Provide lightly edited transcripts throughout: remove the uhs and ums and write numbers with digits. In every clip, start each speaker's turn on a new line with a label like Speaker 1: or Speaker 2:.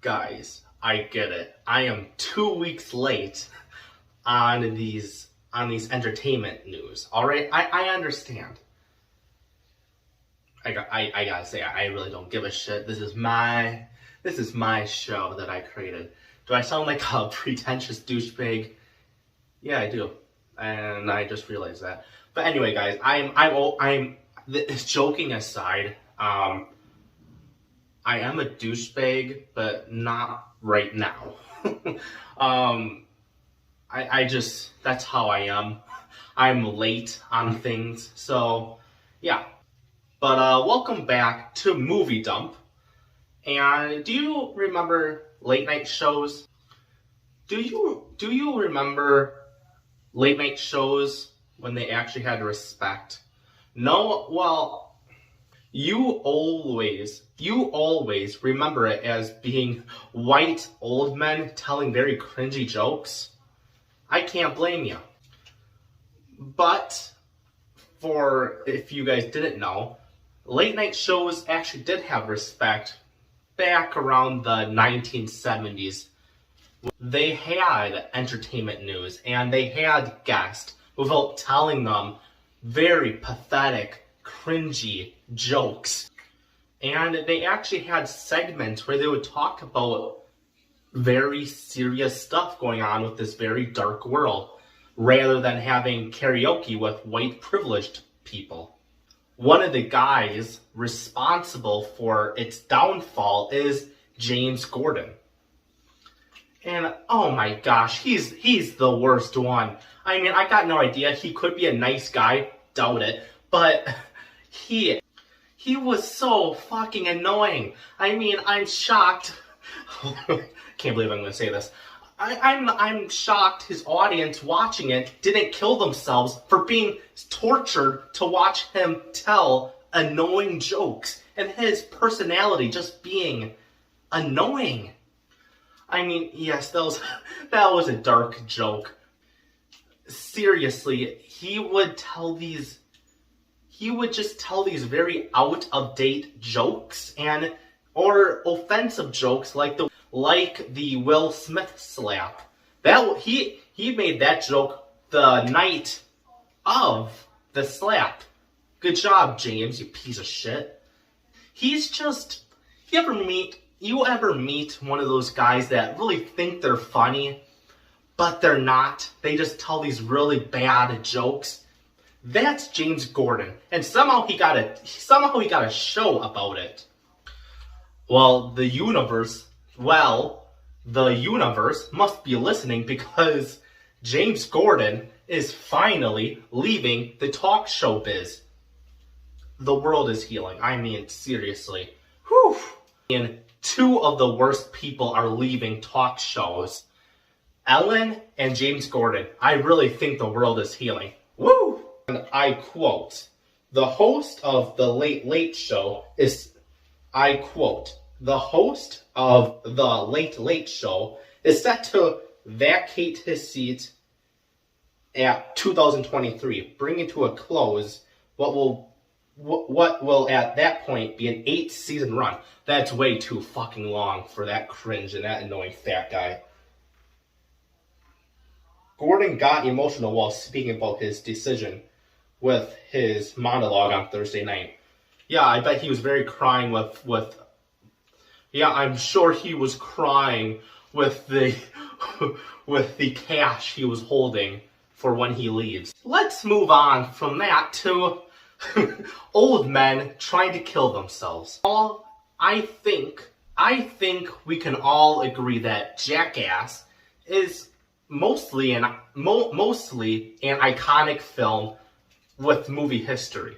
Speaker 1: Guys, I get it. I am 2 weeks late on these entertainment news. All right, I understand. I gotta say, I really don't give a shit. This is my show that I created. Do I sound like a pretentious douchebag? Yeah, I do, and I just realized that. But anyway, guys, joking aside, I am a douchebag, but not right now. That's how I am. I'm late on things, so yeah. But welcome back to Movie Dump. And do you remember late night shows? Do you remember late night shows when they actually had respect? No, well, you always remember it as being white old men telling very cringy jokes. I can't blame you. But if you guys didn't know, late night shows actually did have respect back around the 1970s. They had entertainment news and they had guests without telling them very pathetic, cringy jokes. And they actually had segments where they would talk about very serious stuff going on with this very dark world, rather than having karaoke with white privileged people. One of the guys responsible for its downfall is James Corden. And oh my gosh, he's the worst one. I mean, I got no idea. He could be a nice guy, doubt it, but he was so fucking annoying. I mean, I'm shocked. Can't believe I'm going to say this. I'm shocked his audience watching it didn't kill themselves for being tortured to watch him tell annoying jokes and his personality just being annoying. I mean, yes, that was a dark joke. Seriously, he would just tell these very out of date jokes or offensive jokes like the Will Smith slap. He made that joke the night of the slap. Good job, James, you piece of shit. He's just, you ever meet one of those guys that really think they're funny, but they're not? They just tell these really bad jokes. That's James Corden, and somehow he got a show about it. Well, the universe must be listening, because James Corden is finally leaving the talk show biz. The world is healing. I mean, seriously. Whew. And two of the worst people are leaving talk shows. Ellen and James Corden. I really think the world is healing. Woo! And I quote, the host of The Late Late Show is, I quote, the host of The Late Late Show is set to vacate his seat at 2023, bringing to a close what will at that point be an 8-season run. That's way too fucking long for that cringe and that annoying fat guy. Corden got emotional while speaking about his decision with his monologue on Thursday night. Yeah, I bet he was very crying I'm sure he was crying with the cash he was holding for when he leaves. Let's move on from that to old men trying to kill themselves. I think we can all agree that Jackass is mostly an iconic film with movie history,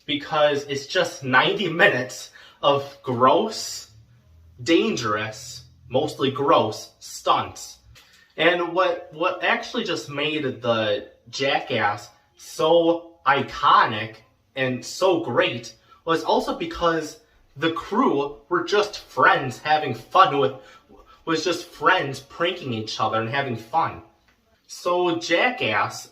Speaker 1: because it's just 90 minutes of gross, dangerous, mostly gross stunts. And what actually just made the Jackass so iconic and so great was also because the crew were just friends having fun was just friends pranking each other and having fun. So Jackass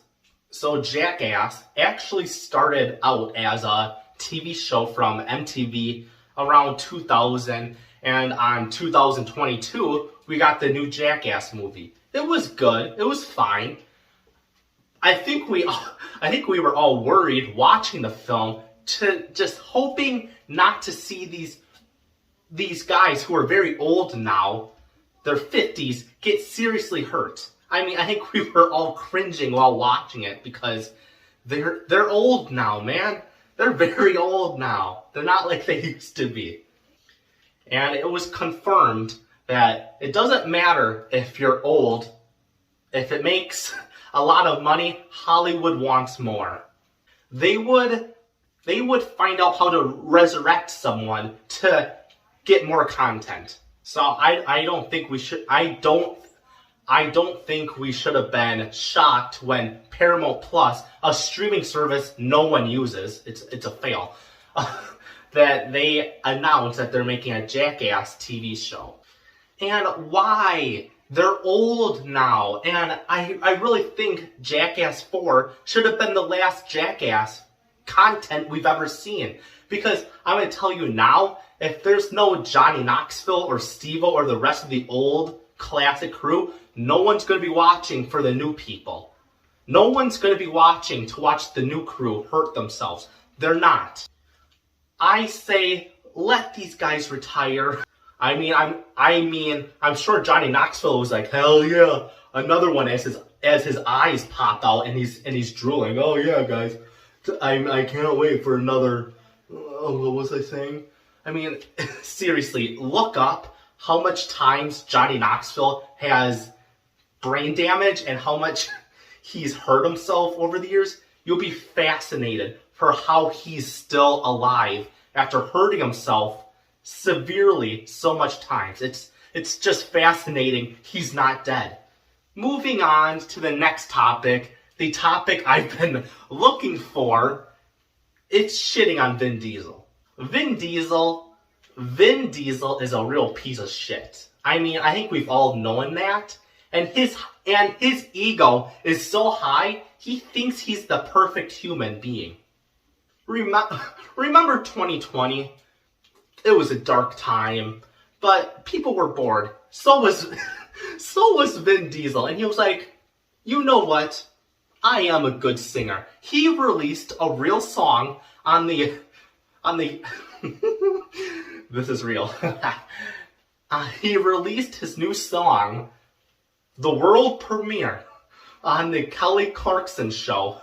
Speaker 1: actually started out as a TV show from MTV around 2000, And on 2022, we got the new Jackass movie. It was good. It was fine. I think we were all worried watching the film, to just hoping not to see these guys who are very old now, their 50s, get seriously hurt. I mean, I think we were all cringing while watching it because they're old now, man. They're very old now. They're not like they used to be. And it was confirmed that it doesn't matter if you're old. If it makes a lot of money, Hollywood wants more. They would find out how to resurrect someone to get more content. So I don't think we should have been shocked when Paramount Plus, a streaming service no one uses, it's a fail, that they announced that they're making a Jackass TV show. And why? They're old now, and I really think Jackass 4 should have been the last Jackass content we've ever seen. Because I'm going to tell you now, if there's no Johnny Knoxville or Steve-O or the rest of the old classic crew, no one's going to be watching for the new people. No one's going to be watching to watch the new crew hurt themselves. They're not. I say, let these guys retire. I mean, I'm sure Johnny Knoxville was like, hell yeah, another one as his eyes pop out and he's drooling. Oh yeah, guys, I can't wait for another. Oh, what was I saying? I mean, seriously, look up how much times Johnny Knoxville has brain damage and how much he's hurt himself over the years. You'll be fascinated for how he's still alive after hurting himself severely so much times. It's just fascinating he's not dead. Moving on to the next topic, the topic I've been looking for, it's shitting on Vin Diesel. Vin Diesel is a real piece of shit. I mean, I think we've all known that. And his ego is so high, he thinks he's the perfect human being. Remember 2020? It was a dark time, but people were bored. So was Vin Diesel, and he was like, you know what? I am a good singer. He released a real song on the this is real. He released his new song, the world premiere, on the Kelly Clarkson show.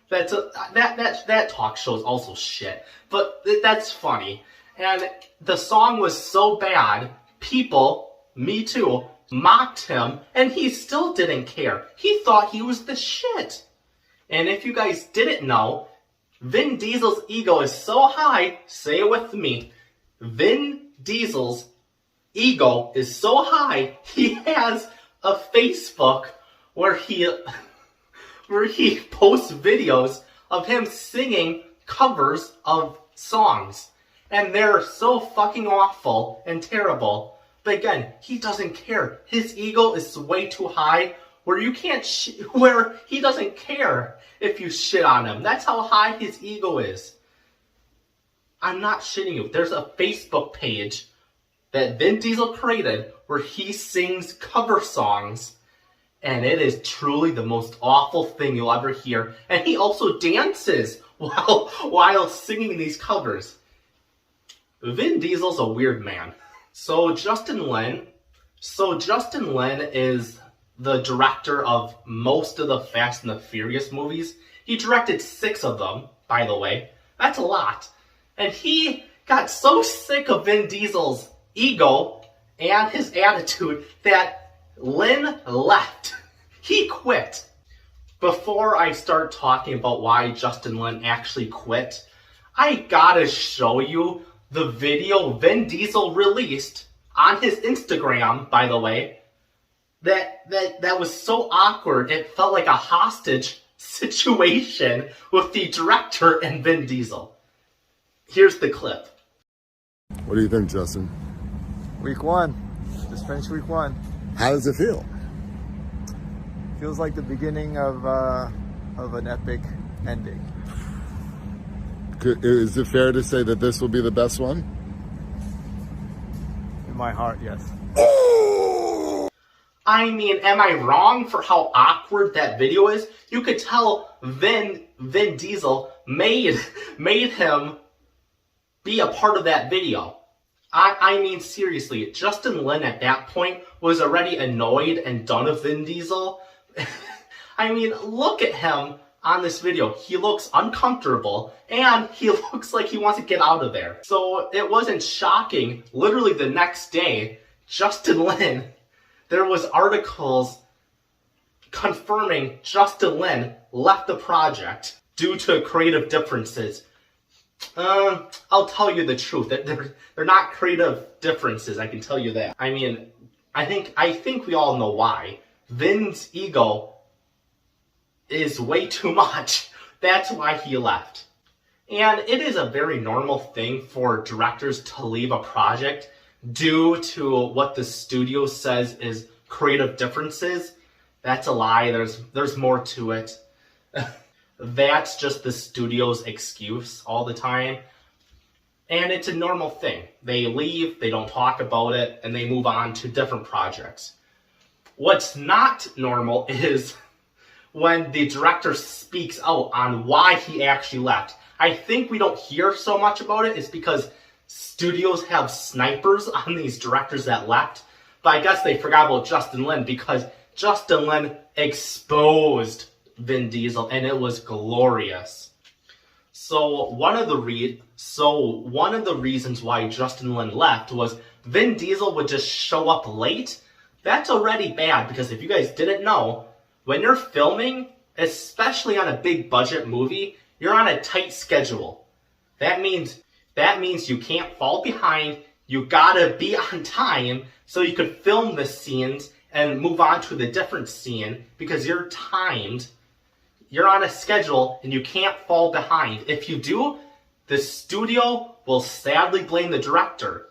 Speaker 1: That talk show is also shit, but that's funny. And the song was so bad, people, me too, mocked him, and he still didn't care. He thought he was the shit. And if you guys didn't know, Vin Diesel's ego is so high, say it with me, Vin Diesel's ego is so high, he has a Facebook where he posts videos of him singing covers of songs. And they're so fucking awful and terrible. But again, he doesn't care. His ego is way too high where you can't where he doesn't care if you shit on him. That's how high his ego is. I'm not shitting you. There's a Facebook page that Vin Diesel created where he sings cover songs. And it is truly the most awful thing you'll ever hear. And he also dances while singing these covers. Vin Diesel's a weird man. So Justin Lin is the director of most of the Fast and the Furious movies. He directed 6 of them, by the way. That's a lot. And he got so sick of Vin Diesel's ego and his attitude that Lin left. He quit. Before I start talking about why Justin Lin actually quit, I gotta show you the video Vin Diesel released on his Instagram, by the way, that was so awkward, it felt like a hostage situation with the director and Vin Diesel. Here's the clip.
Speaker 2: What do you think, Justin?
Speaker 3: Week 1. Just finished week 1.
Speaker 2: How does it feel?
Speaker 3: Feels like the beginning of an epic ending.
Speaker 2: Is it fair to say that this will be the best one?
Speaker 3: my heart, yes.
Speaker 1: I mean, am I wrong for how awkward that video is? You could tell Vin Diesel made him be a part of that video. I mean, seriously, Justin Lin at that point was already annoyed and done with Vin Diesel. I mean, look at him on this video. He looks uncomfortable, and he looks like he wants to get out of there. So it wasn't shocking. Literally the next day, Justin Lin, there was articles confirming Justin Lin left the project due to creative differences. I'll tell you the truth. They're not creative differences, I can tell you that. I mean, I think we all know why. Vin's ego is way too much. That's why he left. And it is a very normal thing for directors to leave a project due to what the studio says is creative differences. That's a lie. There's more to it. That's just the studio's excuse all the time. And it's a normal thing. They leave, they don't talk about it, and they move on to different projects. What's not normal is when the director speaks out on why he actually left. I think we don't hear so much about it. It's because studios have snipers on these directors that left. But I guess they forgot about Justin Lin because Justin Lin exposed Vin Diesel, and it was glorious. So one of the reasons why Justin Lin left was Vin Diesel would just show up late. That's already bad because if you guys didn't know, when you're filming, especially on a big budget movie, you're on a tight schedule. That means you can't fall behind. You gotta be on time so you could film the scenes and move on to the different scene because you're timed. You're on a schedule and you can't fall behind. If you do, the studio will sadly blame the director.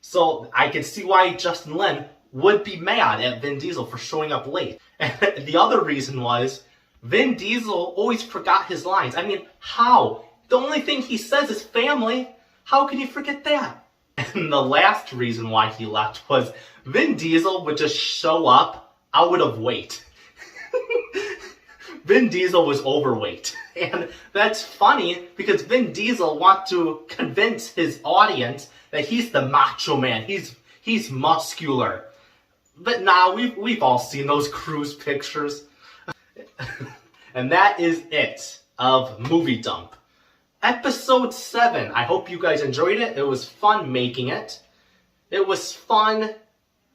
Speaker 1: So I can see why Justin Lin would be mad at Vin Diesel for showing up late. And the other reason was Vin Diesel always forgot his lines. I mean, how? The only thing he says is family. How can you forget that? And the last reason why he left was Vin Diesel would just show up out of weight. Vin Diesel was overweight. And that's funny because Vin Diesel wants to convince his audience that he's the macho man. He's muscular. But nah, we've all seen those cruise pictures. And that is it of Movie Dump. Episode 7. I hope you guys enjoyed it. It was fun making it. It was fun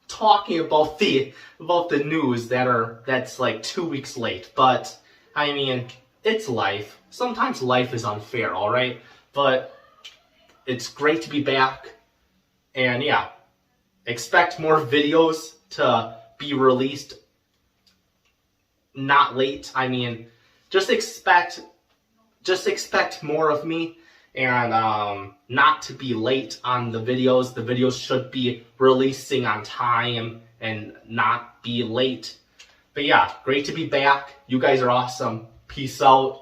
Speaker 1: talking about the news that's like 2 weeks late. But I mean, it's life. Sometimes life is unfair, alright? But it's great to be back. And yeah, expect more videos to be released not late. I mean, just expect more of me and not to be late on the videos. The videos should be releasing on time and not be late. But yeah, great to be back. You guys are awesome. Peace out.